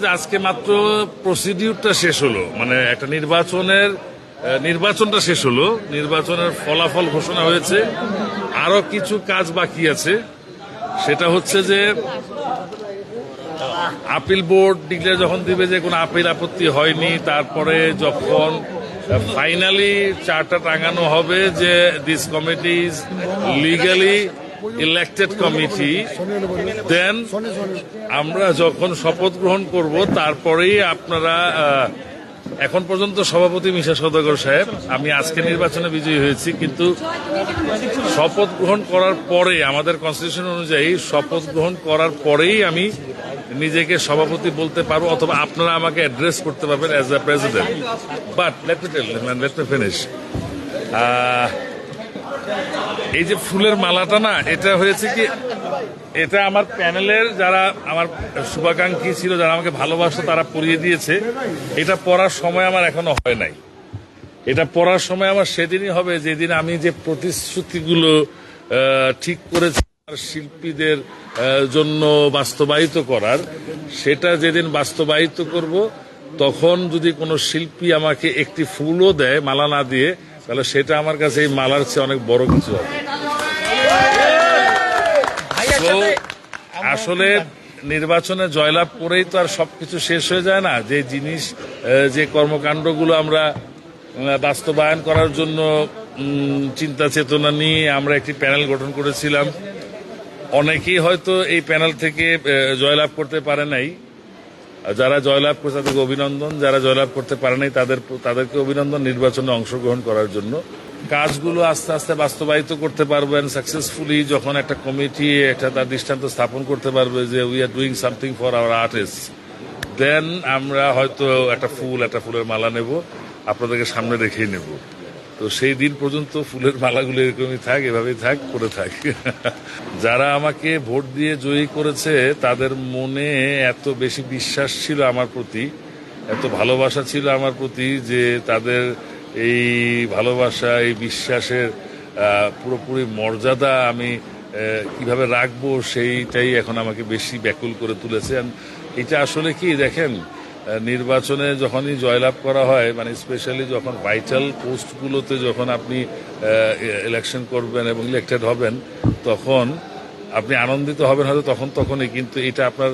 যে আজকে মাত্র প্রসিডিউরটা শেষ হলো, মানে একটা নির্বাচনটা শেষ হলো, নির্বাচনের ফলাফল ঘোষণা হয়েছে। আরো কিছু কাজ বাকি আছে, সেটা হচ্ছে যে আপিল বোর্ড ডিক্লেয়ার যখন দিবে যে কোনো আপিল আপত্তি হয়নি, তারপরে যখন ফাইনালি চার্টার টাঙানো হবে যে this committee is legally elected committee, then আমরা যখন শপথ গ্রহণ করব তারপরেই আপনারা এখন পর্যন্ত সভাপতি মিশা সওদাগর সাহেব, আমি আজকে নির্বাচনে বিজয়ী হয়েছি, কিন্তু শপথ গ্রহণ করার পরে আমাদের কনস্টিটিউশন অনুযায়ী শপথ গ্রহণ করার পরেই আমি নিজেকে সভাপতি বলতে পারবো, অথবা আপনারা আমাকে অ্যাড্রেস করতে পারবেন as a president. But let me finish. এই যে ফুলের মালাটা না, এটা হয়েছে কি, এটা আমার প্যানেলের যারা আমার শুভাকাঙ্ক্ষী ছিল, যারা আমাকে ভালোবাসতো, তারা পরিয়ে দিয়েছে। এটা পড়ার সময় আমার এখনো হয় নাই। এটা পড়ার সময় আমার সেদিনই হবে যেদিন আমি যে প্রতিশ্রুতিগুলো ঠিক করেছি শিল্পীদের জন্য বাস্তবায়িত করার, সেটা যেদিন বাস্তবায়িত করব, তখন যদি কোনো শিল্পী আমাকে একটি ফুলও দেয় মালা না দিয়ে, তাহলে সেটা আমার কাছে এই মালার চেয়ে অনেক বড় কিছু হবে। আসলে নির্বাচনে জয়লাভ করেই তো আর সবকিছু শেষ হয়ে যায় না। যে জিনিস, যে কর্মকাণ্ডগুলো আমরা বাস্তবায়ন করার জন্য চিন্তা চেতনা নিয়ে আমরা একটি প্যানেল গঠন করেছিলাম, অনেকেই হয়তো এই প্যানেল থেকে জয়লাভ করতে পারে নাই। যারা জয়লাভ করছে তাদেরকে অভিনন্দন, যারা জয়লাভ করতে পারে নাই তাদেরকে অভিনন্দন নির্বাচনে অংশগ্রহণ করার জন্য। কাজগুলো আস্তে আস্তে বাস্তবায়িত করতে পারবেন সাকসেসফুলি যখন একটা কমিটি একটা তার দৃষ্টান্ত স্থাপন করতে পারবে যে we are doing something for our artist, then আমরা হয়তো একটা ফুলের মালা নেব, আপনাদেরকে সামনে রেখেই নেব। তো সেই দিন পর্যন্ত ফুলের মালাগুলো এরকমই থাক, এভাবেই থাক, করে থাক। যারা আমাকে ভোট দিয়ে জয়ী করেছে তাদের মনে এত বেশি বিশ্বাস ছিল আমার প্রতি, এত ভালোবাসা ছিল আমার প্রতি, যে তাদের এই ভালোবাসা, এই বিশ্বাসের পুরোপুরি মর্যাদা আমি কিভাবে রাখবো সেইটাই এখন আমাকে বেশি ব্যাকুল করে তুলেছে। এটা আসলে কি দেখেন, নির্বাচনে যখনই জয়লাভ করা হয়, মানে স্পেশালি যখন ভাইটাল পোস্টগুলোতে যখন আপনি ইলেকশন করবেন এবং ইলেক্টেড হবেন, তখন আপনি আনন্দিত হবেন হয়তো তখনই, কিন্তু এটা আপনার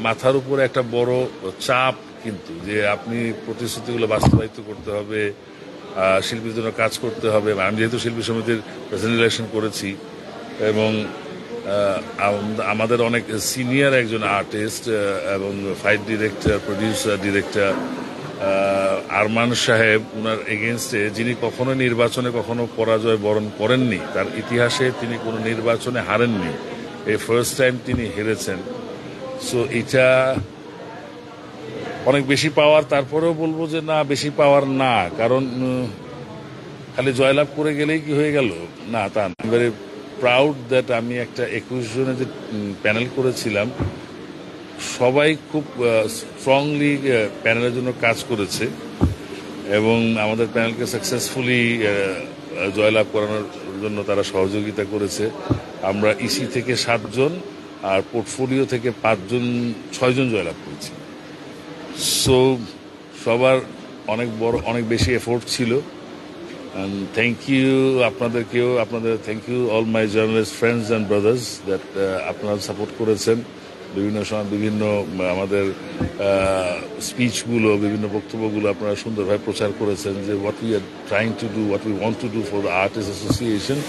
মাথার উপরে একটা বড় চাপ, কিন্তু যে আপনি প্রতিশ্রুতিগুলো বাস্তবায়িত করতে হবে, শিল্পীর জন্য কাজ করতে হবে। আমি যেহেতু শিল্পী সমিতির প্রেসিডেন্ট ইলেকশন করেছি এবং আমাদের অনেক সিনিয়র একজন আর্টিস্ট এবং fight director, producer, director Arman সাহেব, উনার এগেনস্টে, যিনি কখনো নির্বাচনে কখনো পরাজয় বরণ করেননি, তার ইতিহাসে তিনি কোনো নির্বাচনে হারেননি, এই ফার্স্ট টাইম তিনি হেরেছেন। সো এটা অনেক বেশি পাওয়ার। তারপরেও বলবো যে না, বেশি পাওয়ার না, কারণ খালি জয়লাভ করে গেলেই কি হয়ে গেল, না তা না। ভেরি প্রাউড দ্যাট আমি একটা 21 জনে যে প্যানেল করেছিলাম, সবাই খুব স্ট্রংলি প্যানেলের জন্য কাজ করেছে এবং আমাদের প্যানেলকে সাকসেসফুলি জয়লাভ করানোর জন্য তারা সহযোগিতা করেছে। আমরা ইসি থেকে 7 জন আর পোর্টফোলিও থেকে 6 জন জয়লাভ করেছি। সো সবার অনেক বেশি এফোর্ট ছিল। থ্যাংক ইউ আপনাদেরকেও, thank you all my journalist friends and brothers that আপনারা সাপোর্ট করেছেন। বিভিন্ন সময় বিভিন্ন আমাদের স্পিচগুলো, বিভিন্ন বক্তব্যগুলো আপনারা সুন্দরভাবে প্রচার করেছেন যে what we are trying to do, what we want to do for the artist association.